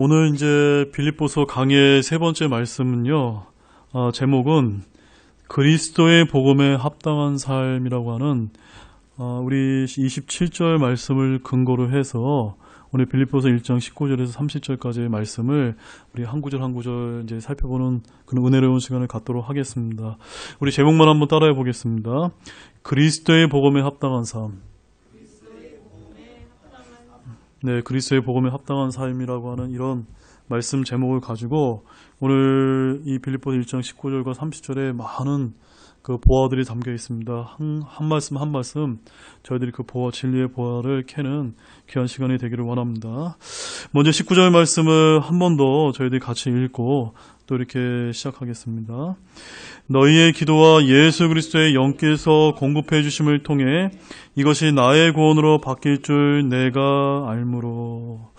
오늘 이제 빌립보서 강의 세 번째 말씀은요, 제목은 그리스도의 복음에 합당한 삶이라고 하는 우리 27절 말씀을 근거로 해서 오늘 빌립보서 1장 19절에서 30절까지의 말씀을 우리 한 구절 한 구절 이제 살펴보는 그런 은혜로운 시간을 갖도록 하겠습니다. 우리 제목만 한번 따라해 보겠습니다. 그리스도의 복음에 합당한 삶. 네, 그리스도의 복음에 합당한 삶이라고 하는 이런 말씀 제목을 가지고 오늘 이 빌립보서 1장 19절과 30절에 많은 그 보화들이 담겨 있습니다. 한 말씀 한 말씀 저희들이 그 보화, 진리의 보화를 캐는 귀한 시간이 되기를 원합니다. 먼저 19절 말씀을 한 번 더 저희들이 같이 읽고 또 이렇게 시작하겠습니다. 너희의 기도와 예수 그리스도의 영께서 공급해 주심을 통해 이것이 나의 구원으로 바뀔 줄 내가 알므로.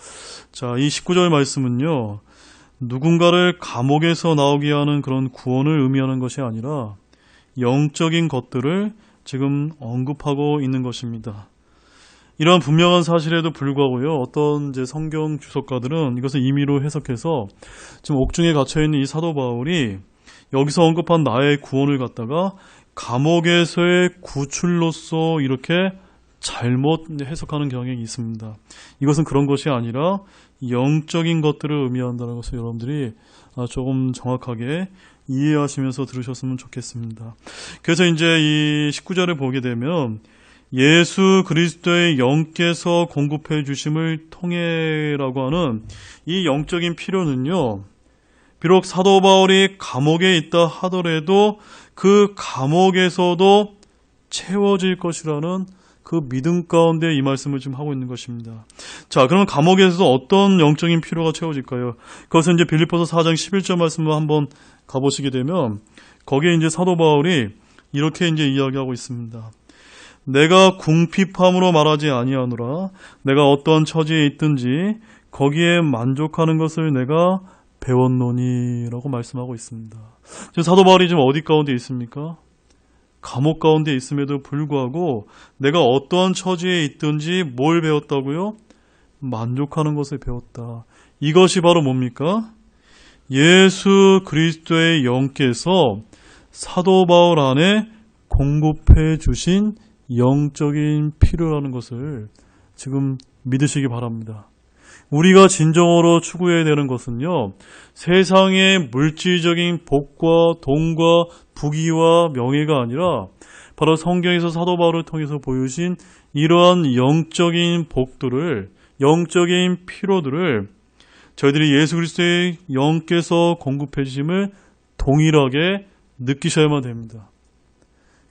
자, 이 19절 말씀은요, 누군가를 감옥에서 나오게 하는 그런 구원을 의미하는 것이 아니라 영적인 것들을 지금 언급하고 있는 것입니다. 이러한 분명한 사실에도 불구하고요, 어떤 이제 성경 주석가들은 이것을 임의로 해석해서 지금 옥중에 갇혀있는 이 사도 바울이 여기서 언급한 나의 구원을 갖다가 감옥에서의 구출로서 이렇게 잘못 해석하는 경향이 있습니다. 이것은 그런 것이 아니라 영적인 것들을 의미한다는 것을 여러분들이 조금 정확하게 이해하시면서 들으셨으면 좋겠습니다. 그래서 이제 이 19절을 보게 되면 예수 그리스도의 영께서 공급해 주심을 통해라고 하는 이 영적인 필요는요, 비록 사도 바울이 감옥에 있다 하더라도 그 감옥에서도 채워질 것이라는 그 믿음 가운데 이 말씀을 지금 하고 있는 것입니다. 자, 그러면 감옥에서 어떤 영적인 필요가 채워질까요? 그것은 이제 빌립보서 4장 11절 말씀을 한번 가보시게 되면 거기에 이제 사도 바울이 이렇게 이제 이야기하고 있습니다. 내가 궁핍함으로 말하지 아니하노라. 내가 어떠한 처지에 있든지 거기에 만족하는 것을 내가 배웠노니라고 말씀하고 있습니다. 지금 사도 바울이 지금 어디 가운데 있습니까? 감옥 가운데 있음에도 불구하고 내가 어떠한 처지에 있든지 뭘 배웠다고요? 만족하는 것을 배웠다. 이것이 바로 뭡니까? 예수 그리스도의 영께서 사도 바울 안에 공급해 주신 영적인 필요라는 것을 지금 믿으시기 바랍니다. 우리가 진정으로 추구해야 되는 것은요, 세상의 물질적인 복과 돈과 부귀와 명예가 아니라 바로 성경에서 사도 바울을 통해서 보여주신 이러한 영적인 복들을, 영적인 필요들을 저희들이 예수 그리스도의 영께서 공급해 주심을 동일하게 느끼셔야만 됩니다.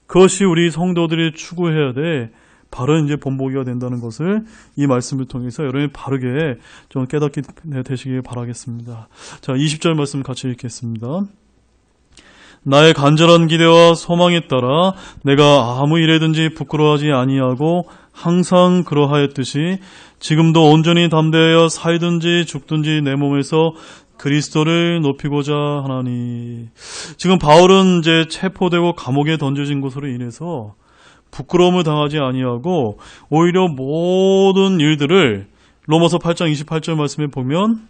그것이 우리 성도들이 추구해야 돼 바른 이제 본보기가 된다는 것을 이 말씀을 통해서 여러분이 바르게 좀 깨닫게 되시길 바라겠습니다. 자, 20절 말씀 같이 읽겠습니다. 나의 간절한 기대와 소망에 따라 내가 아무 일에든지 부끄러워하지 아니하고 항상 그러하였듯이 지금도 온전히 담대하여 살든지 죽든지 내 몸에서 그리스도를 높이고자 하나니. 지금 바울은 이제 체포되고 감옥에 던져진 것으로 인해서 부끄러움을 당하지 아니하고 오히려 모든 일들을 로마서 8장 28절 말씀에 보면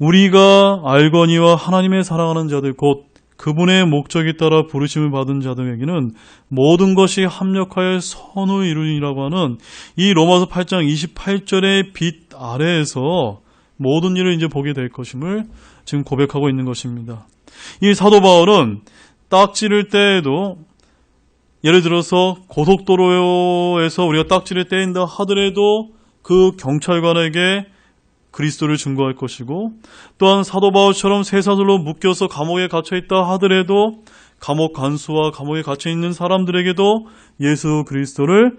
우리가 알거니와 하나님의 사랑하는 자들 곧 그분의 목적에 따라 부르심을 받은 자들에게는 모든 것이 합력하여 선을 이루니라고 하는 이 로마서 8장 28절의 빛 아래에서 모든 일을 이제 보게 될 것임을 지금 고백하고 있는 것입니다. 이 사도 바울은 딱 찌를 때에도 예를 들어서 고속도로에서 우리가 딱지를 떼인다 하더라도 그 경찰관에게 그리스도를 증거할 것이고, 또한 사도 바울처럼 쇠사슬로 묶여서 감옥에 갇혀있다 하더라도 감옥 간수와 감옥에 갇혀있는 사람들에게도 예수 그리스도를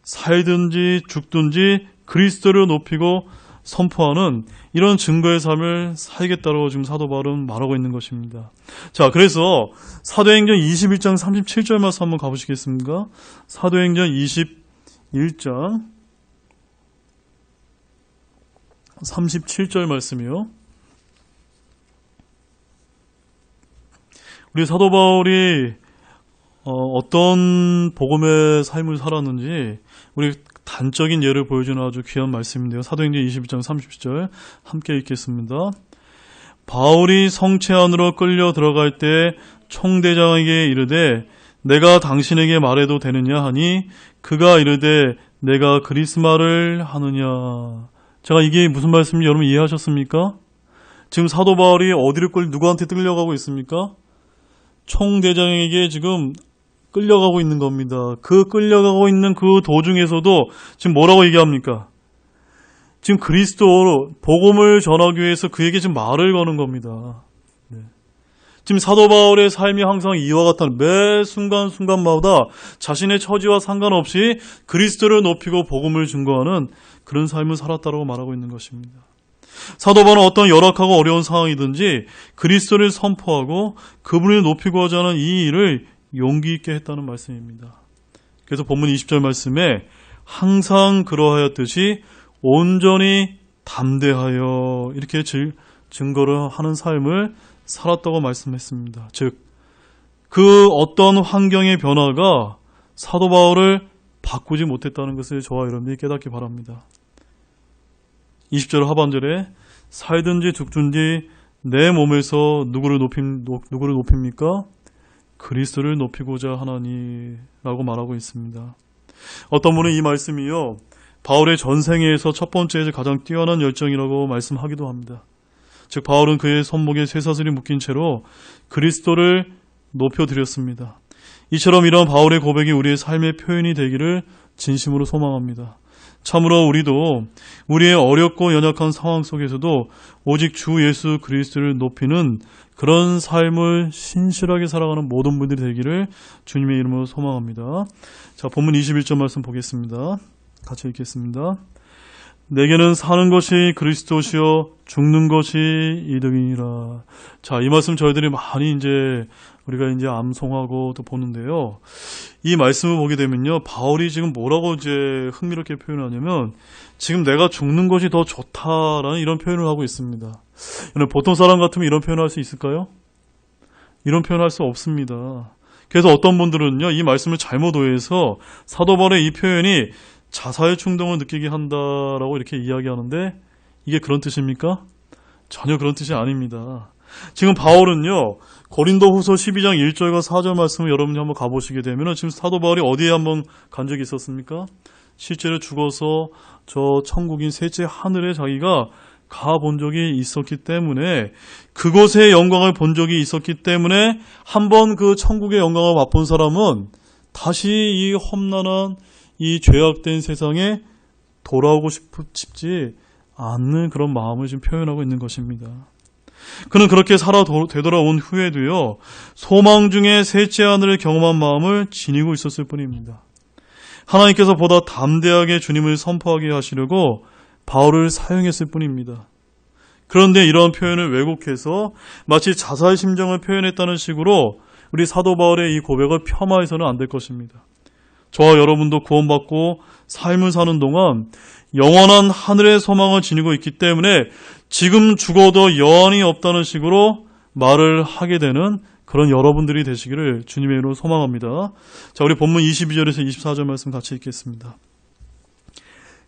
살든지 죽든지 그리스도를 높이고 선포하는 이런 증거의 삶을 살겠다고 지금 사도 바울은 말하고 있는 것입니다. 자, 그래서 사도행전 21장 37절 말씀 한번 가보시겠습니까? 사도행전 21장 37절 말씀이요. 우리 사도 바울이 어떤 복음의 삶을 살았는지 우리 단적인 예를 보여주는 아주 귀한 말씀인데요. 사도행전 21장 30절 함께 읽겠습니다. 바울이 성체 안으로 끌려 들어갈 때 총대장에게 이르되 내가 당신에게 말해도 되느냐 하니 그가 이르되 내가 그리스마를 하느냐. 제가 이게 무슨 말씀인지 여러분 이해하셨습니까? 지금 사도 바울이 어디를 누구한테 끌려가고 있습니까? 총대장에게 지금 끌려가고 있는 겁니다. 그 끌려가고 있는 그 도중에서도 지금 뭐라고 얘기합니까? 지금 그리스도로 복음을 전하기 위해서 그에게 지금 말을 거는 겁니다. 네. 지금 사도 바울의 삶이 항상 이와 같다는 매 순간순간마다 자신의 처지와 상관없이 그리스도를 높이고 복음을 증거하는 그런 삶을 살았다고 말하고 있는 것입니다. 사도 바울은 어떤 열악하고 어려운 상황이든지 그리스도를 선포하고 그분을 높이고자 하는 이 일을 용기 있게 했다는 말씀입니다. 그래서 본문 20절 말씀에 항상 그러하였듯이 온전히 담대하여 이렇게 증거를 하는 삶을 살았다고 말씀했습니다. 즉, 그 어떤 환경의 변화가 사도 바울을 바꾸지 못했다는 것을 저와 여러분들이 깨닫기 바랍니다. 20절 하반절에 살든지 죽든지 내 몸에서 누구를 높입니까? 그리스도를 높이고자 하나니라고 말하고 있습니다. 어떤 분은 이 말씀이요, 바울의 전생애에서 첫 번째 가장 뛰어난 열정이라고 말씀하기도 합니다. 즉 바울은 그의 손목에 쇠사슬이 묶인 채로 그리스도를 높여드렸습니다. 이처럼 이런 바울의 고백이 우리의 삶의 표현이 되기를 진심으로 소망합니다. 참으로 우리도 우리의 어렵고 연약한 상황 속에서도 오직 주 예수 그리스도를 높이는 그런 삶을 신실하게 살아가는 모든 분들이 되기를 주님의 이름으로 소망합니다. 자, 본문 21절 말씀 보겠습니다. 같이 읽겠습니다. 내게는 사는 것이 그리스도시요 죽는 것이 이득이니라. 자, 이 말씀 저희들이 많이 우리가 암송하고 또 보는데요. 이 말씀을 보게 되면요, 바울이 지금 뭐라고 흥미롭게 표현하냐면 지금 내가 죽는 것이 더 좋다라는 이런 표현을 하고 있습니다. 보통 사람 같으면 이런 표현을 할 수 있을까요? 이런 표현을 할 수 없습니다. 그래서 어떤 분들은요, 이 말씀을 잘못 오해해서 사도 바울의 이 표현이 자살 충동을 느끼게 한다라고 이렇게 이야기하는데 이게 그런 뜻입니까? 전혀 그런 뜻이 아닙니다. 지금 바울은요, 고린도후서 12장 1절과 4절 말씀을 여러분이 한번 가보시게 되면 지금 사도 바울이 어디에 한번 간 적이 있었습니까? 실제로 죽어서 저 천국인 셋째 하늘에 자기가 가본 적이 있었기 때문에, 그곳의 영광을 본 적이 있었기 때문에 한번 그 천국의 영광을 맛본 사람은 다시 이 험난한 이 죄악된 세상에 돌아오고 싶지 않는 그런 마음을 지금 표현하고 있는 것입니다. 그는 그렇게 살아 되돌아온 후에도요, 소망 중에 셋째 하늘을 경험한 마음을 지니고 있었을 뿐입니다. 하나님께서 보다 담대하게 주님을 선포하게 하시려고 바울을 사용했을 뿐입니다. 그런데 이러한 표현을 왜곡해서 마치 자살 심정을 표현했다는 식으로 우리 사도 바울의 이 고백을 폄하해서는 안 될 것입니다. 저와 여러분도 구원받고 삶을 사는 동안 영원한 하늘의 소망을 지니고 있기 때문에 지금 죽어도 여한이 없다는 식으로 말을 하게 되는 그런 여러분들이 되시기를 주님의 이름으로 소망합니다. 자, 우리 본문 22절에서 24절 말씀 같이 읽겠습니다.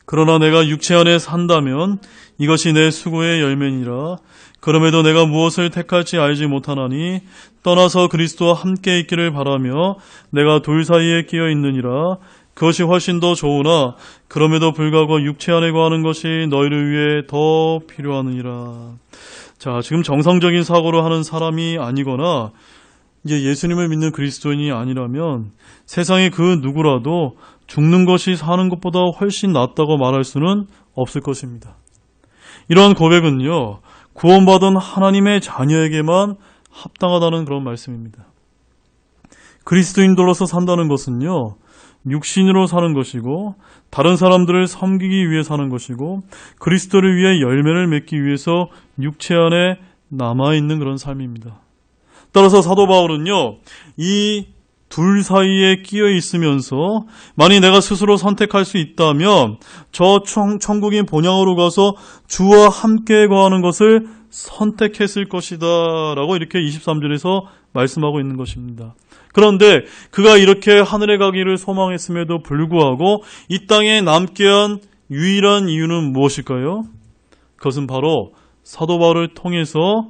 그러나 내가 육체 안에 산다면 이것이 내 수고의 열매니라. 그럼에도 내가 무엇을 택할지 알지 못하나니 떠나서 그리스도와 함께 있기를 바라며 내가 둘 사이에 끼어 있느니라. 그것이 훨씬 더 좋으나 그럼에도 불구하고 육체 안에 거하는 것이 너희를 위해 더 필요하느니라. 자, 지금 정상적인 사고를 하는 사람이 아니거나 예수님을 믿는 그리스도인이 아니라면 세상에 그 누구라도 죽는 것이 사는 것보다 훨씬 낫다고 말할 수는 없을 것입니다. 이러한 고백은요, 구원받은 하나님의 자녀에게만 합당하다는 그런 말씀입니다. 그리스도인들로서 산다는 것은요, 육신으로 사는 것이고 다른 사람들을 섬기기 위해 사는 것이고 그리스도를 위해 열매를 맺기 위해서 육체 안에 남아있는 그런 삶입니다. 따라서 사도 바울은요, 이 둘 사이에 끼어 있으면서 만약 내가 스스로 선택할 수 있다면 저 천국인 본향으로 가서 주와 함께 거하는 것을 선택했을 것이다 라고 이렇게 23절에서 말씀하고 있는 것입니다. 그런데 그가 이렇게 하늘에 가기를 소망했음에도 불구하고 이 땅에 남게 한 유일한 이유는 무엇일까요? 그것은 바로 사도 바울을 통해서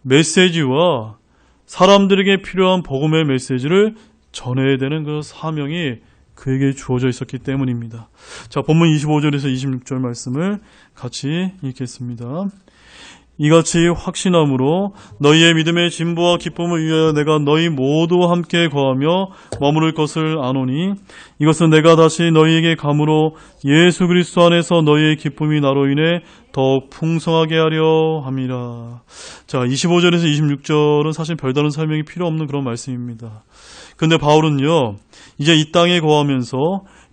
메시지와 사람들에게 필요한 복음의 메시지를 전해야 되는 그 사명이 그에게 주어져 있었기 때문입니다. 자, 본문 25절에서 26절 말씀을 같이 읽겠습니다. 이같이 확신함으로 너희의 믿음의 진보와 기쁨을 위하여 내가 너희 모두와 함께 거하며 머무를 것을 아노니 이것은 내가 다시 너희에게 감으로 예수 그리스도 안에서 너희의 기쁨이 나로 인해 더욱 풍성하게 하려 함이라. 자, 25절에서 26절은 사실 별다른 설명이 필요 없는 그런 말씀입니다. 근데 바울은요, 이제 이 땅에 거하면서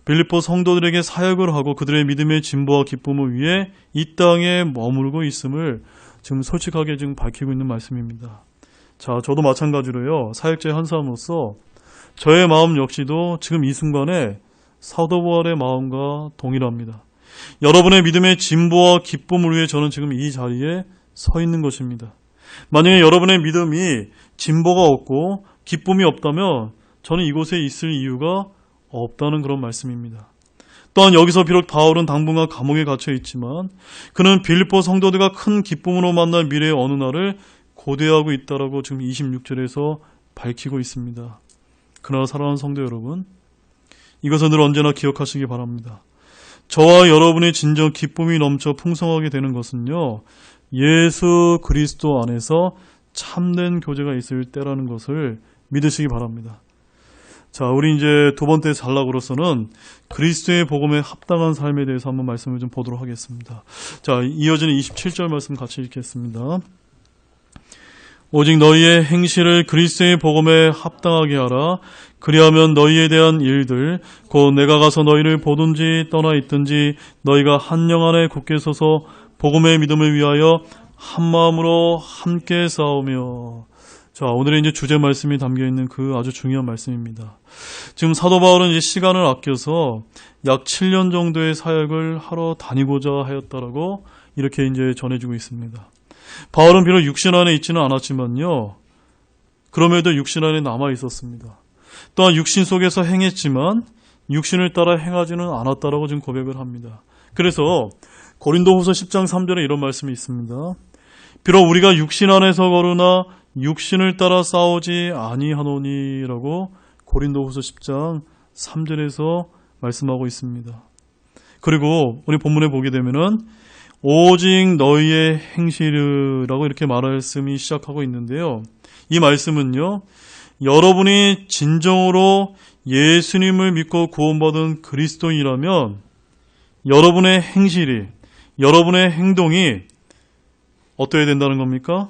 빌립보 성도들에게 사역을 하고 그들의 믿음의 진보와 기쁨을 위해 이 땅에 머무르고 있음을 지금 솔직하게 지금 밝히고 있는 말씀입니다. 자, 저도 마찬가지로요, 사역자의 한 사람으로서 저의 마음 역시도 지금 이 순간에 사도 바울의 마음과 동일합니다. 여러분의 믿음의 진보와 기쁨을 위해 저는 지금 이 자리에 서 있는 것입니다. 만약에 여러분의 믿음이 진보가 없고 기쁨이 없다면 저는 이곳에 있을 이유가 없다는 그런 말씀입니다. 또한 여기서 비록 바울은 당분간 감옥에 갇혀 있지만 그는 빌립보 성도들과 큰 기쁨으로 만날 미래의 어느 날을 고대하고 있다라고 지금 26절에서 밝히고 있습니다. 그러나 사랑하는 성도 여러분, 이것은 늘 언제나 기억하시기 바랍니다. 저와 여러분의 진정 기쁨이 넘쳐 풍성하게 되는 것은요, 예수 그리스도 안에서 참된 교제가 있을 때라는 것을 믿으시기 바랍니다. 자, 우리 이제 두 번째 전락으로서는 그리스도의 복음에 합당한 삶에 대해서 한번 말씀을 좀 보도록 하겠습니다. 자, 이어지는 27절 말씀 같이 읽겠습니다. 오직 너희의 행실을 그리스도의 복음에 합당하게 하라. 그리하면 너희에 대한 일들, 곧 내가 가서 너희를 보든지 떠나 있든지 너희가 한 영 안에 굳게 서서 복음의 믿음을 위하여 한 마음으로 함께 싸우며. 자, 오늘의 이제 주제 말씀이 담겨 있는 그 아주 중요한 말씀입니다. 지금 사도 바울은 이제 시간을 아껴서 약 7년 정도의 사역을 하러 다니고자 하였다라고 이렇게 이제 전해주고 있습니다. 바울은 비록 육신 안에 있지는 않았지만요, 그럼에도 육신 안에 남아 있었습니다. 또한 육신 속에서 행했지만 육신을 따라 행하지는 않았다라고 지금 고백을 합니다. 그래서 고린도후서 10장 3절에 이런 말씀이 있습니다. 비록 우리가 육신 안에서 거르나 육신을 따라 싸우지 아니하노니라고 고린도후서 10장 3절에서 말씀하고 있습니다. 그리고 우리 본문에 보게 되면은 오직 너희의 행실이라고 이렇게 말씀이 시작하고 있는데요. 이 말씀은요, 여러분이 진정으로 예수님을 믿고 구원받은 그리스도인이라면 여러분의 행실이, 여러분의 행동이 어떠해야 된다는 겁니까?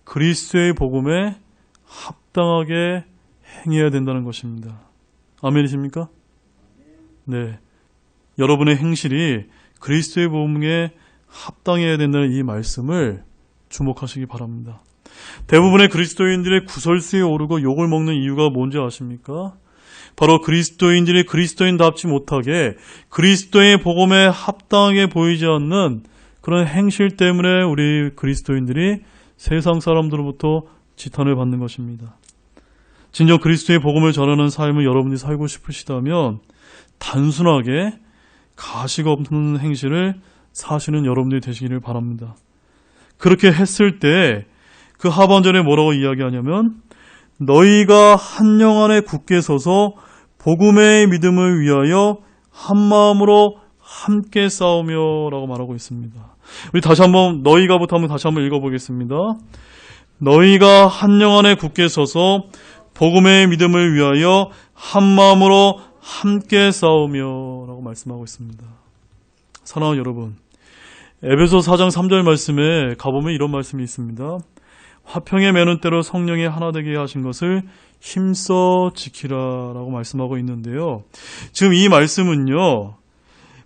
그리스도의 복음에 합당하게 행해야 된다는 것입니다. 아멘이십니까? 네. 여러분의 행실이 그리스도의 복음에 합당해야 된다는 이 말씀을 주목하시기 바랍니다. 대부분의 그리스도인들의 구설수에 오르고 욕을 먹는 이유가 뭔지 아십니까? 바로 그리스도인들이 그리스도인답지 못하게 그리스도의 복음에 합당하게 보이지 않는 그런 행실 때문에 우리 그리스도인들이 세상 사람들로부터 지탄을 받는 것입니다. 진정 그리스도의 복음을 전하는 삶을 여러분이 살고 싶으시다면 단순하게 가식 없는 행실을 사시는 여러분들이 되시기를 바랍니다. 그렇게 했을 때 그 하반절에 뭐라고 이야기하냐면 너희가 한 영 안에 굳게 서서 복음의 믿음을 위하여 한 마음으로 함께 싸우며 라고 말하고 있습니다. 우리 다시 한번 너희가부터 한번 다시 한번 읽어보겠습니다. 너희가 한 영 안에 굳게 서서 복음의 믿음을 위하여 한 마음으로 함께 싸우며 라고 말씀하고 있습니다. 사랑하는 여러분, 에베소 4장 3절 말씀에 가보면 이런 말씀이 있습니다. 화평에 매는 때로 성령이 하나 되게 하신 것을 힘써 지키라 라고 말씀하고 있는데요. 지금 이 말씀은요,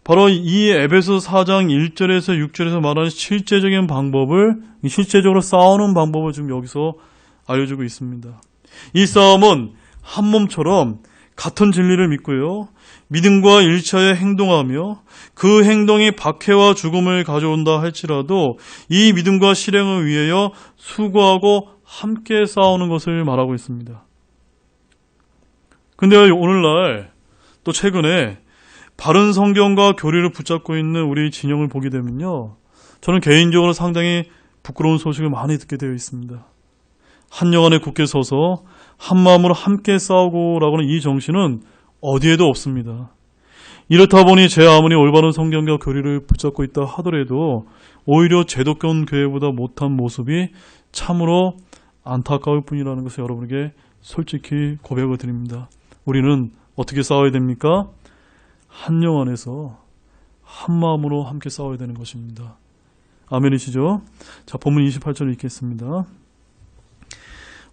바로 이 에베소 4장 1절에서 6절에서 말하는 실제적인 방법을, 실제적으로 싸우는 방법을 지금 여기서 알려주고 있습니다. 이 싸움은 한 몸처럼 같은 진리를 믿고요, 믿음과 일치하여 행동하며 그 행동이 박해와 죽음을 가져온다 할지라도 이 믿음과 실행을 위하여 수고하고 함께 싸우는 것을 말하고 있습니다. 근데 오늘날 또 최근에 바른 성경과 교리를 붙잡고 있는 우리 진영을 보게 되면요, 저는 개인적으로 상당히 부끄러운 소식을 많이 듣게 되어 있습니다. 한영안에 굳게 서서 한마음으로 함께 싸우고라고 하는 이 정신은 어디에도 없습니다. 이렇다 보니 제 아무리 올바른 성경과 교리를 붙잡고 있다 하더라도 오히려 제도권 교회보다 못한 모습이 참으로 안타까울 뿐이라는 것을 여러분에게 솔직히 고백을 드립니다. 우리는 어떻게 싸워야 됩니까? 한영 안에서 한마음으로 함께 싸워야 되는 것입니다. 아멘이시죠? 자, 본문 28절 읽겠습니다.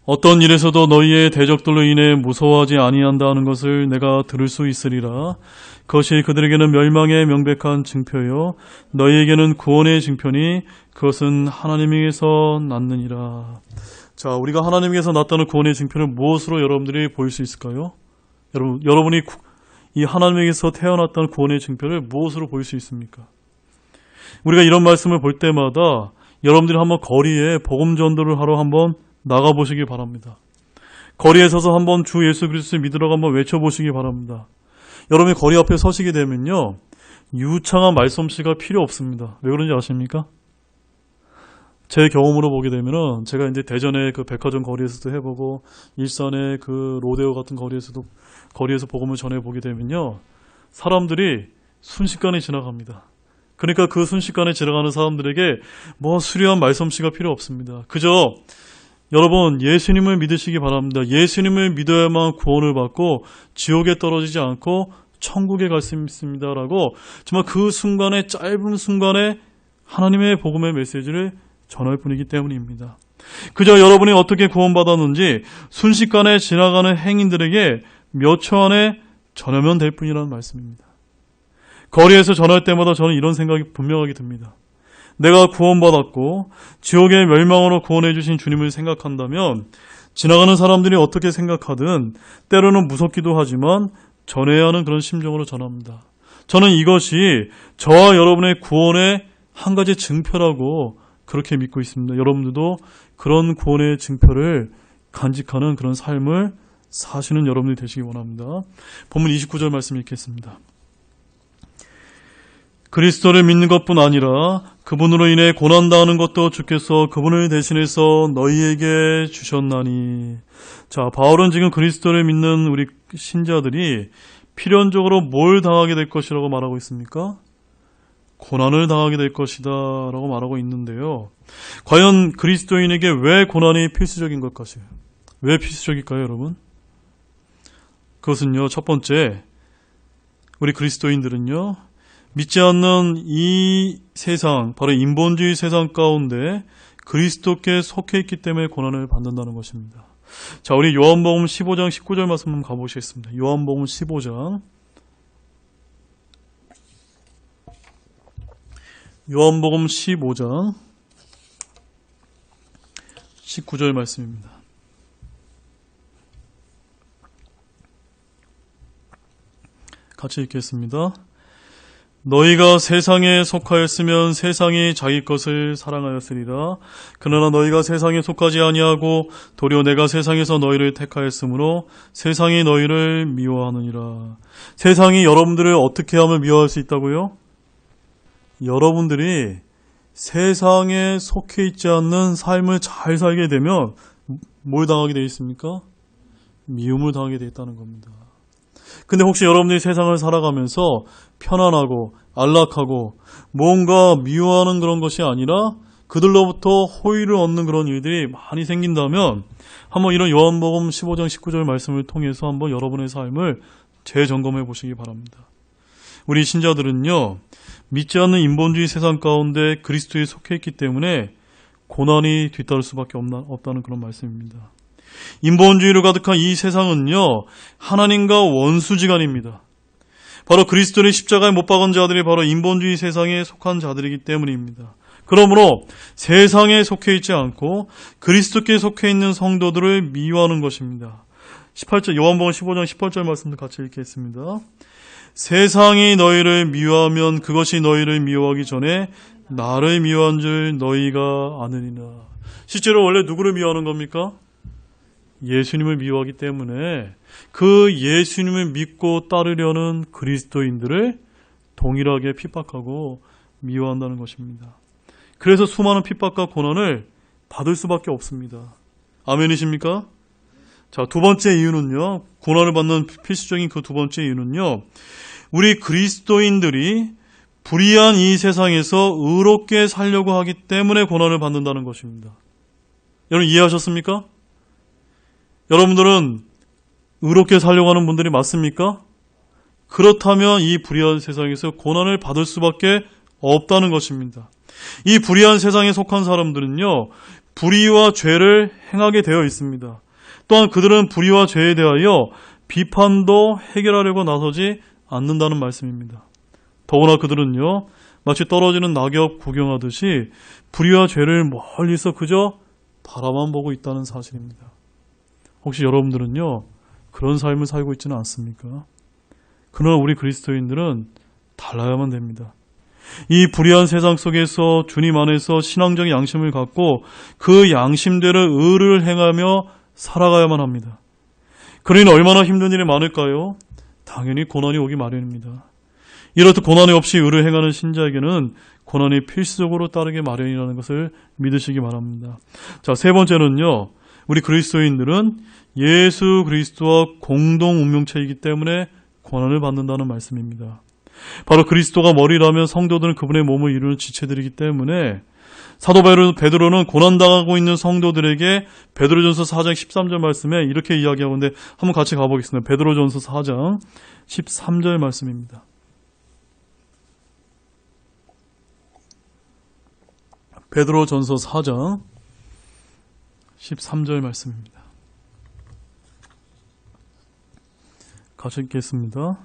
어떤 일에서도 너희의 대적들로 인해 무서워하지 아니한다 하는 것을 내가 들을 수 있으리라. 그것이 그들에게는 멸망의 명백한 증표요 너희에게는 구원의 증표니 그것은 하나님에게서 났느니라. 자, 우리가 하나님에게서 났다는 구원의 증표를 무엇으로 여러분들이 보일 수 있을까요? 여러분이 이 하나님에게서 태어났다는 구원의 증표를 무엇으로 보일 수 있습니까? 우리가 이런 말씀을 볼 때마다 여러분들이 한번 거리에 복음 전도를 하러 한번 나가보시기 바랍니다. 거리에 서서 한번 주 예수 그리스도를 믿으라고 한번 외쳐보시기 바랍니다. 여러분이 거리 앞에 서시게 되면요, 유창한 말솜씨가 필요 없습니다. 왜 그런지 아십니까? 제 경험으로 보게 되면은 제가 이제 대전의 그 백화점 거리에서도 해보고 일산의 그 로데오 같은 거리에서 복음을 전해보게 되면요, 사람들이 순식간에 지나갑니다. 그러니까 그 순식간에 지나가는 사람들에게 뭐 수려한 말솜씨가 필요 없습니다. 그저 여러분 예수님을 믿으시기 바랍니다. 예수님을 믿어야만 구원을 받고 지옥에 떨어지지 않고 천국에 갈 수 있습니다라고 정말 그 순간에, 짧은 순간에 하나님의 복음의 메시지를 전할 뿐이기 때문입니다. 그저 여러분이 어떻게 구원받았는지 순식간에 지나가는 행인들에게 몇 초 안에 전하면 될 뿐이라는 말씀입니다. 거리에서 전할 때마다 저는 이런 생각이 분명하게 듭니다. 내가 구원받았고 지옥의 멸망으로 구원해 주신 주님을 생각한다면 지나가는 사람들이 어떻게 생각하든 때로는 무섭기도 하지만 전해야 하는 그런 심정으로 전합니다. 저는 이것이 저와 여러분의 구원의 한 가지 증표라고 그렇게 믿고 있습니다. 여러분들도 그런 구원의 증표를 간직하는 그런 삶을 사시는 여러분들이 되시기 원합니다. 본문 29절 말씀 읽겠습니다. 그리스도를 믿는 것뿐 아니라 그분으로 인해 고난당하는 것도 주께서 그분을 대신해서 너희에게 주셨나니. 자, 바울은 지금 그리스도를 믿는 우리 신자들이 필연적으로 뭘 당하게 될 것이라고 말하고 있습니까? 고난을 당하게 될 것이다 라고 말하고 있는데요. 과연 그리스도인에게 왜 고난이 필수적인 것까지요? 왜 필수적일까요, 여러분? 그것은요, 첫 번째, 우리 그리스도인들은요, 믿지 않는 이 세상, 바로 인본주의 세상 가운데 그리스도께 속해 있기 때문에 고난을 받는다는 것입니다. 자, 우리 요한복음 15장 19절 말씀 한번 가보시겠습니다. 요한복음 15장. 요한복음 15장 19절 말씀입니다. 같이 읽겠습니다. 너희가 세상에 속하였으면 세상이 자기 것을 사랑하였으리라. 그러나 너희가 세상에 속하지 아니하고 도리어 내가 세상에서 너희를 택하였으므로 세상이 너희를 미워하느니라. 세상이 여러분들을 어떻게 하면 미워할 수 있다고요? 여러분들이 세상에 속해 있지 않는 삶을 잘 살게 되면 뭘 당하게 되어 있습니까? 미움을 당하게 되어 있다는 겁니다. 근데 혹시 여러분들이 세상을 살아가면서 편안하고 안락하고 뭔가 미워하는 그런 것이 아니라 그들로부터 호의를 얻는 그런 일들이 많이 생긴다면 한번 이런 요한복음 15장 19절 말씀을 통해서 한번 여러분의 삶을 재점검해 보시기 바랍니다. 우리 신자들은요, 믿지 않는 인본주의 세상 가운데 그리스도에 속해 있기 때문에 고난이 뒤따를 수밖에 없다는 그런 말씀입니다. 인본주의로 가득한 이 세상은요, 하나님과 원수지간입니다. 바로 그리스도를 십자가에 못 박은 자들이 바로 인본주의 세상에 속한 자들이기 때문입니다. 그러므로 세상에 속해 있지 않고 그리스도께 속해 있는 성도들을 미워하는 것입니다. 18절, 요한복음 15장 18절 말씀도 같이 읽겠습니다. 세상이 너희를 미워하면 그것이 너희를 미워하기 전에 나를 미워한 줄 너희가 아느니라. 실제로 원래 누구를 미워하는 겁니까? 예수님을 미워하기 때문에 그 예수님을 믿고 따르려는 그리스도인들을 동일하게 핍박하고 미워한다는 것입니다. 그래서 수많은 핍박과 고난을 받을 수밖에 없습니다. 아멘이십니까? 자, 두 번째 이유는요. 고난을 받는 필수적인 그 두 번째 이유는요. 우리 그리스도인들이 불의한 이 세상에서 의롭게 살려고 하기 때문에 고난을 받는다는 것입니다. 여러분 이해하셨습니까? 여러분들은 의롭게 살려고 하는 분들이 맞습니까? 그렇다면 이 불의한 세상에서 고난을 받을 수밖에 없다는 것입니다. 이 불의한 세상에 속한 사람들은요, 불의와 죄를 행하게 되어 있습니다. 또한 그들은 불의와 죄에 대하여 비판도 해결하려고 나서지 않는다는 말씀입니다. 더구나 그들은요, 마치 떨어지는 낙엽 구경하듯이 불의와 죄를 멀리서 그저 바라만 보고 있다는 사실입니다. 혹시 여러분들은요, 그런 삶을 살고 있지는 않습니까? 그러나 우리 그리스도인들은 달라야만 됩니다. 이 불의한 세상 속에서 주님 안에서 신앙적 양심을 갖고 그 양심대로 의를 행하며 살아가야만 합니다. 그러니 얼마나 힘든 일이 많을까요? 당연히 고난이 오기 마련입니다. 이렇듯 고난이 없이 의를 행하는 신자에게는 고난이 필수적으로 따르게 마련이라는 것을 믿으시기 바랍니다. 자, 세 번째는요. 우리 그리스도인들은 예수 그리스도와 공동 운명체이기 때문에 고난을 받는다는 말씀입니다. 바로 그리스도가 머리라면 성도들은 그분의 몸을 이루는 지체들이기 때문에 사도 베드로는 고난당하고 있는 성도들에게 베드로전서 4장 13절 말씀에 이렇게 이야기하고 있는데 한번 같이 가보겠습니다. 베드로전서 4장 13절 말씀입니다. 베드로전서 4장 13절 말씀입니다. 같이 읽겠습니다.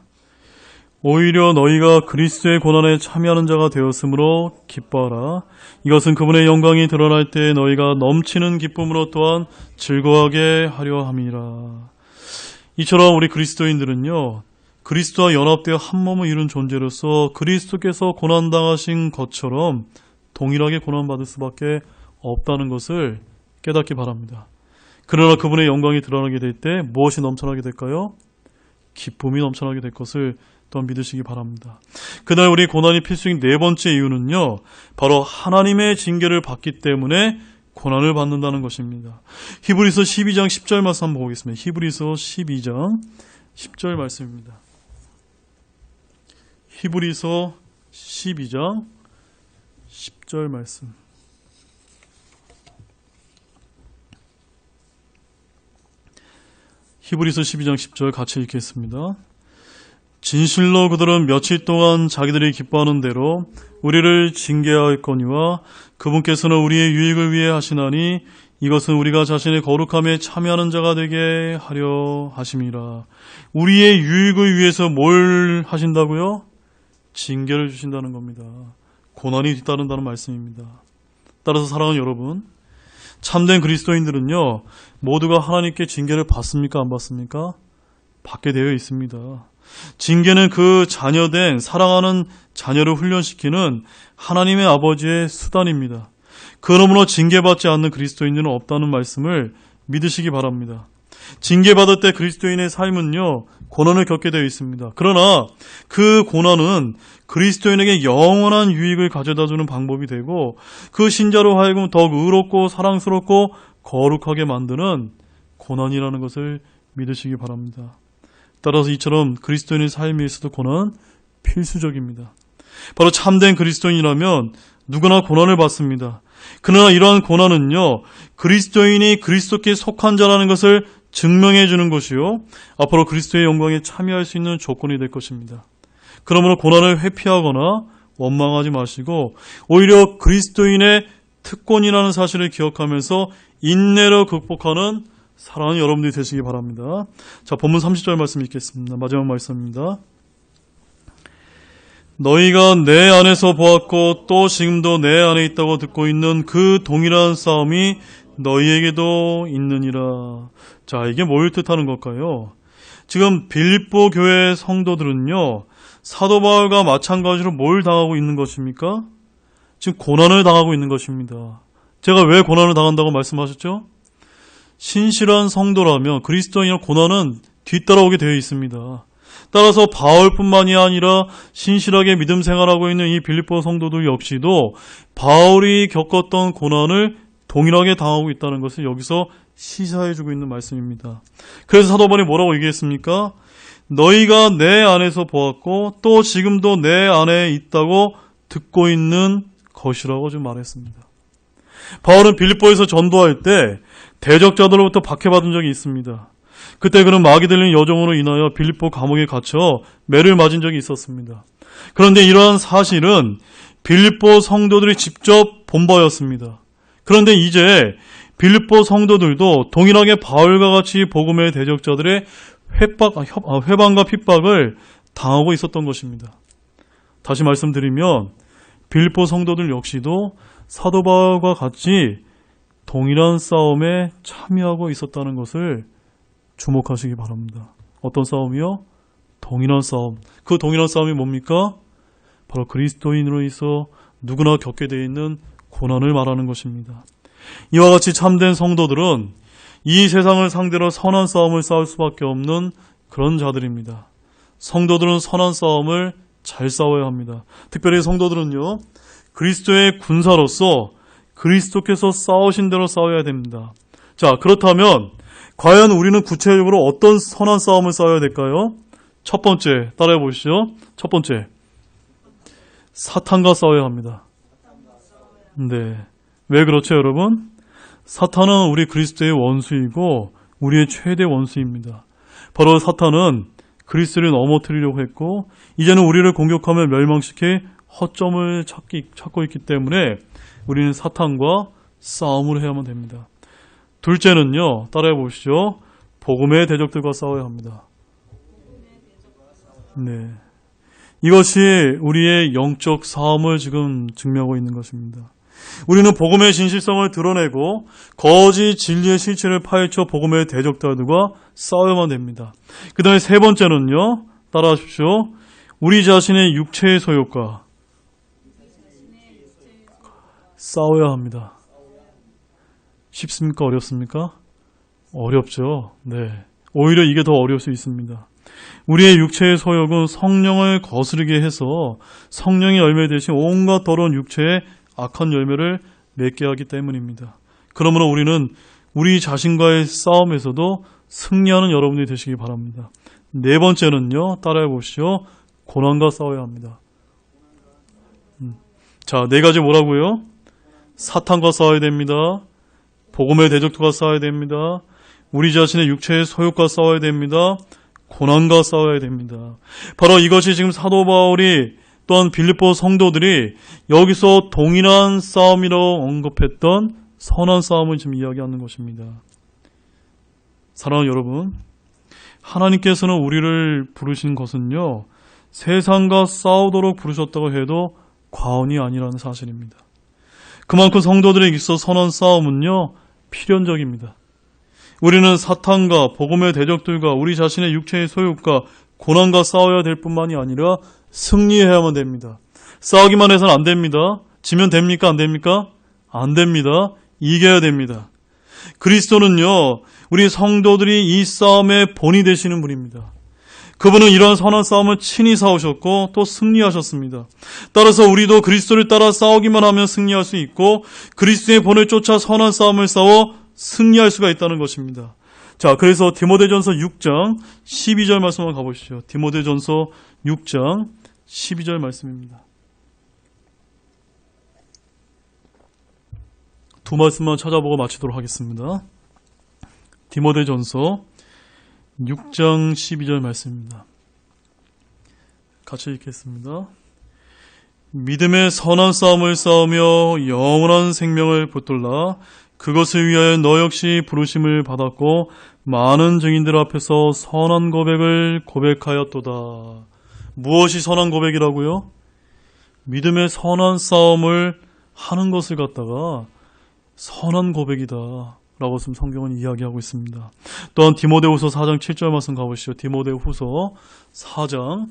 오히려 너희가 그리스도의 고난에 참여하는 자가 되었으므로 기뻐하라. 이것은 그분의 영광이 드러날 때 너희가 넘치는 기쁨으로 또한 즐거워하게 하려 함이라. 이처럼 우리 그리스도인들은요, 그리스도와 연합되어 한 몸을 이룬 존재로서 그리스도께서 고난당하신 것처럼 동일하게 고난받을 수밖에 없다는 것을 깨닫기 바랍니다. 그러나 그분의 영광이 드러나게 될 때 무엇이 넘쳐나게 될까요? 기쁨이 넘쳐나게 될 것을 또한 믿으시기 바랍니다. 그날 우리 고난이 필수인 네 번째 이유는요, 바로 하나님의 징계를 받기 때문에 고난을 받는다는 것입니다. 히브리서 12장 10절 말씀 한번 보겠습니다. 히브리서 12장 10절 말씀입니다. 히브리서 12장 10절 말씀. 히브리서 12장 10절 같이 읽겠습니다. 진실로 그들은 며칠 동안 자기들이 기뻐하는 대로 우리를 징계하였거니와 그분께서는 우리의 유익을 위해 하시나니 이것은 우리가 자신의 거룩함에 참여하는 자가 되게 하려 하심이라. 우리의 유익을 위해서 뭘 하신다고요? 징계를 주신다는 겁니다. 고난이 뒤따른다는 말씀입니다. 따라서 사랑하는 여러분, 참된 그리스도인들은요, 모두가 하나님께 징계를 받습니까? 안 받습니까? 받게 되어 있습니다. 징계는 그 자녀된 사랑하는 자녀를 훈련시키는 하나님의 아버지의 수단입니다. 그러므로 징계받지 않는 그리스도인들은 없다는 말씀을 믿으시기 바랍니다. 징계받을 때 그리스도인의 삶은요, 고난을 겪게 되어 있습니다. 그러나 그 고난은 그리스도인에게 영원한 유익을 가져다주는 방법이 되고 그 신자로 하여금 더욱 의롭고 사랑스럽고 거룩하게 만드는 고난이라는 것을 믿으시기 바랍니다. 따라서 이처럼 그리스도인의 삶에 있어도 고난은 필수적입니다. 바로 참된 그리스도인이라면 누구나 고난을 받습니다. 그러나 이러한 고난은요, 그리스도인이 그리스도께 속한 자라는 것을 증명해 주는 것이요, 앞으로 그리스도의 영광에 참여할 수 있는 조건이 될 것입니다. 그러므로 고난을 회피하거나 원망하지 마시고 오히려 그리스도인의 특권이라는 사실을 기억하면서 인내로 극복하는 사랑하는 여러분들이 되시기 바랍니다. 자, 본문 30절 말씀 읽겠습니다. 마지막 말씀입니다. 너희가 내 안에서 보았고 또 지금도 내 안에 있다고 듣고 있는 그 동일한 싸움이 너희에게도 있느니라. 자, 이게 뭘 뜻하는 걸까요? 지금 빌립보 교회 성도들은요, 사도 바울과 마찬가지로 뭘 당하고 있는 것입니까? 지금 고난을 당하고 있는 것입니다. 제가 왜 고난을 당한다고 말씀하셨죠? 신실한 성도라면 그리스도인의 고난은 뒤따라오게 되어 있습니다. 따라서 바울뿐만이 아니라 신실하게 믿음 생활하고 있는 이 빌립보 성도들 역시도 바울이 겪었던 고난을 동일하게 당하고 있다는 것을 여기서 시사해주고 있는 말씀입니다. 그래서 사도 바울이 뭐라고 얘기했습니까? 너희가 내 안에서 보았고 또 지금도 내 안에 있다고 듣고 있는 것이라고 좀 말했습니다. 바울은 빌립보에서 전도할 때 대적자들로부터 박해받은 적이 있습니다. 그때 그는 마귀 들린 여종으로 인하여 빌립보 감옥에 갇혀 매를 맞은 적이 있었습니다. 그런데 이러한 사실은 빌립보 성도들이 직접 본 바였습니다. 그런데 이제 빌립보 성도들도 동일하게 바울과 같이 복음의 대적자들의 회방과 핍박을 당하고 있었던 것입니다. 다시 말씀드리면 빌립보 성도들 역시도 사도 바울과 같이 동일한 싸움에 참여하고 있었다는 것을 주목하시기 바랍니다. 어떤 싸움이요? 동일한 싸움. 그 동일한 싸움이 뭡니까? 바로 그리스도인으로 있어 누구나 겪게 되어 있는 고난을 말하는 것입니다. 이와 같이 참된 성도들은 이 세상을 상대로 선한 싸움을 싸울 수밖에 없는 그런 자들입니다. 성도들은 선한 싸움을 잘 싸워야 합니다. 특별히 성도들은요, 그리스도의 군사로서 그리스도께서 싸우신 대로 싸워야 됩니다. 자, 그렇다면 과연 우리는 구체적으로 어떤 선한 싸움을 싸워야 될까요? 첫 번째, 따라해 보시죠. 첫 번째, 사탄과 싸워야 합니다. 네. 왜 그렇죠, 여러분? 사탄은 우리 그리스도의 원수이고 우리의 최대 원수입니다. 바로 사탄은 그리스도를 넘어뜨리려고 했고 이제는 우리를 공격하며 멸망시켜 허점을 찾고 있기 때문에 우리는 사탄과 싸움을 해야만 됩니다. 둘째는요, 따라해 보시죠. 복음의 대적들과 싸워야 합니다. 네. 이것이 우리의 영적 싸움을 지금 증명하고 있는 것입니다. 우리는 복음의 진실성을 드러내고 거짓 진리의 실체를 파헤쳐 복음의 대적자들과 싸워야만 됩니다. 그 다음에 세 번째는요, 따라하십시오. 우리 자신의 육체의 소욕과 싸워야 합니다. 쉽습니까? 어렵습니까? 어렵죠. 네. 오히려 이게 더 어려울 수 있습니다. 우리의 육체의 소욕은 성령을 거스르게 해서 성령의 열매 대신 온갖 더러운 육체의 악한 열매를 맺게 하기 때문입니다. 그러므로 우리는 우리 자신과의 싸움에서도 승리하는 여러분들이 되시기 바랍니다. 네 번째는요, 따라해 보시죠. 고난과 싸워야 합니다. 자, 네 가지 뭐라고요? 사탄과 싸워야 됩니다. 복음의 대적들과 싸워야 됩니다. 우리 자신의 육체의 소욕과 싸워야 됩니다. 고난과 싸워야 됩니다. 바로 이것이 지금 사도 바울이 또한 빌립보 성도들이 여기서 동일한 싸움이라고 언급했던 선한 싸움을 지금 이야기하는 것입니다. 사랑하는 여러분, 하나님께서는 우리를 부르신 것은요, 세상과 싸우도록 부르셨다고 해도 과언이 아니라는 사실입니다. 그만큼 성도들에게 있어 선한 싸움은요, 필연적입니다. 우리는 사탄과 복음의 대적들과 우리 자신의 육체의 소욕과 고난과 싸워야 될 뿐만이 아니라 승리해야만 됩니다. 싸우기만 해서는 안 됩니다. 지면 됩니까? 안 됩니까? 안 됩니다. 이겨야 됩니다. 그리스도는요, 우리 성도들이 이 싸움의 본이 되시는 분입니다. 그분은 이러한 선한 싸움을 친히 싸우셨고 또 승리하셨습니다. 따라서 우리도 그리스도를 따라 싸우기만 하면 승리할 수 있고 그리스도의 본을 쫓아 선한 싸움을 싸워 승리할 수가 있다는 것입니다. 자, 그래서 디모데전서 6장 12절 말씀 한번 가보시죠. 디모데전서 6장 12절 말씀입니다. 두 말씀만 찾아보고 마치도록 하겠습니다. 디모데전서 6장 12절 말씀입니다. 같이 읽겠습니다. 믿음의 선한 싸움을 싸우며 영원한 생명을 붙들라. 그것을 위하여 너 역시 부르심을 받았고 많은 증인들 앞에서 선한 고백을 고백하였도다. 무엇이 선한 고백이라고요? 믿음의 선한 싸움을 하는 것을 갖다가 선한 고백이다 라고 지금 성경은 이야기하고 있습니다. 또한 디모데후서 4장 7절 말씀 가보시죠. 디모데후서 4장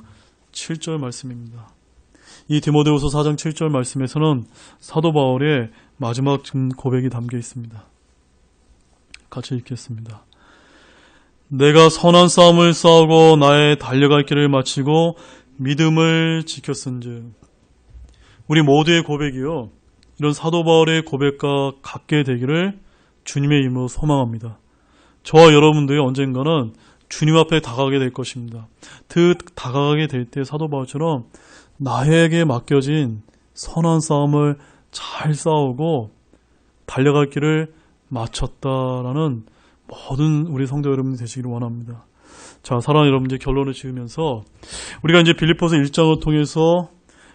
7절 말씀입니다. 이 디모데후서 4장 7절 말씀에서는 사도 바울의 마지막 고백이 담겨 있습니다. 같이 읽겠습니다. 내가 선한 싸움을 싸우고 나의 달려갈 길을 마치고 믿음을 지켰은즉. 우리 모두의 고백이요, 이런 사도 바울의 고백과 같게 되기를 주님의 이름으로 소망합니다. 저와 여러분들이 언젠가는 주님 앞에 다가가게 될 것입니다. 다가가게 될 때 사도 바울처럼 나에게 맡겨진 선한 싸움을 잘 싸우고 달려갈 길을 마쳤다라는 모든 우리 성도 여러분이 되시기를 원합니다. 자, 사랑하는 여러분, 이제 결론을 지으면서 우리가 이제 빌립보서 1장을 통해서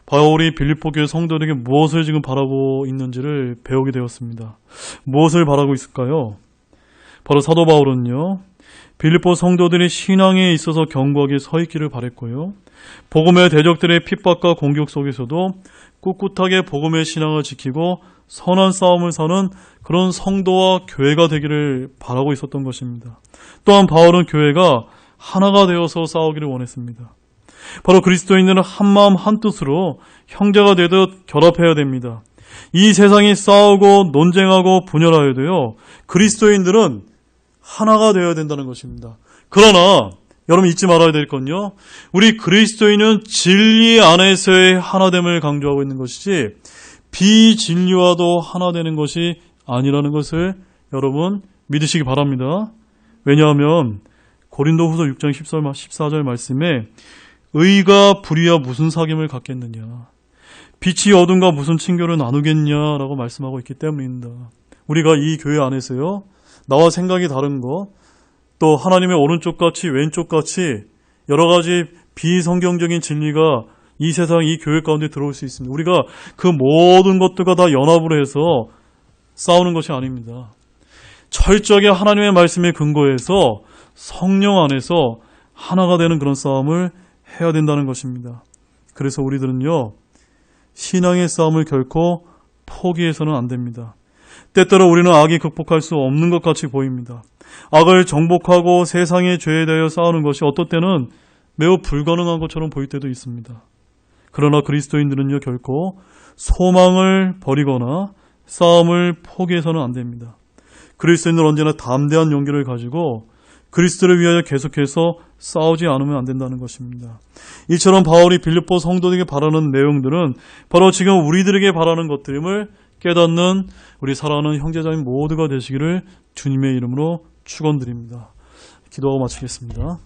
바울이 빌립보 교회 성도들에게 무엇을 지금 바라고 있는지를 배우게 되었습니다. 무엇을 바라고 있을까요? 바로 사도 바울은요, 빌립보 성도들이 신앙에 있어서 견고하게 서 있기를 바랬고요, 복음의 대적들의 핍박과 공격 속에서도 꿋꿋하게 복음의 신앙을 지키고 선한 싸움을 사는 그런 성도와 교회가 되기를 바라고 있었던 것입니다. 또한 바울은 교회가 하나가 되어서 싸우기를 원했습니다. 바로 그리스도인들은 한마음 한뜻으로 형제가 되듯 결합해야 됩니다. 이 세상이 싸우고 논쟁하고 분열하여도요, 그리스도인들은 하나가 되어야 된다는 것입니다. 그러나 여러분 잊지 말아야 될 건요, 우리 그리스도인은 진리 안에서의 하나됨을 강조하고 있는 것이지 비진리와도 하나 되는 것이 아니라는 것을 여러분 믿으시기 바랍니다. 왜냐하면 고린도후서 6장 14절 말씀에 의가 불의와 무슨 사귐을 갖겠느냐, 빛이 어둠과 무슨 친교를 나누겠냐라고 말씀하고 있기 때문입니다. 우리가 이 교회 안에서요, 나와 생각이 다른 것, 또 하나님의 오른쪽같이 왼쪽같이 여러 가지 비성경적인 진리가 이 세상, 이 교회 가운데 들어올 수 있습니다. 우리가 그 모든 것들과 다 연합을 해서 싸우는 것이 아닙니다. 철저하게 하나님의 말씀에 근거해서 성령 안에서 하나가 되는 그런 싸움을 해야 된다는 것입니다. 그래서 우리들은요, 신앙의 싸움을 결코 포기해서는 안 됩니다. 때때로 우리는 악이 극복할 수 없는 것 같이 보입니다. 악을 정복하고 세상의 죄에 대하여 싸우는 것이 어떨 때는 매우 불가능한 것처럼 보일 때도 있습니다. 그러나 그리스도인들은요, 결코 소망을 버리거나 싸움을 포기해서는 안 됩니다. 그리스도인들은 언제나 담대한 용기를 가지고 그리스도를 위하여 계속해서 싸우지 않으면 안 된다는 것입니다. 이처럼 바울이 빌립보 성도들에게 바라는 내용들은 바로 지금 우리들에게 바라는 것들임을 깨닫는 우리 사랑하는 형제자매 모두가 되시기를 주님의 이름으로 축원드립니다. 기도하고 마치겠습니다.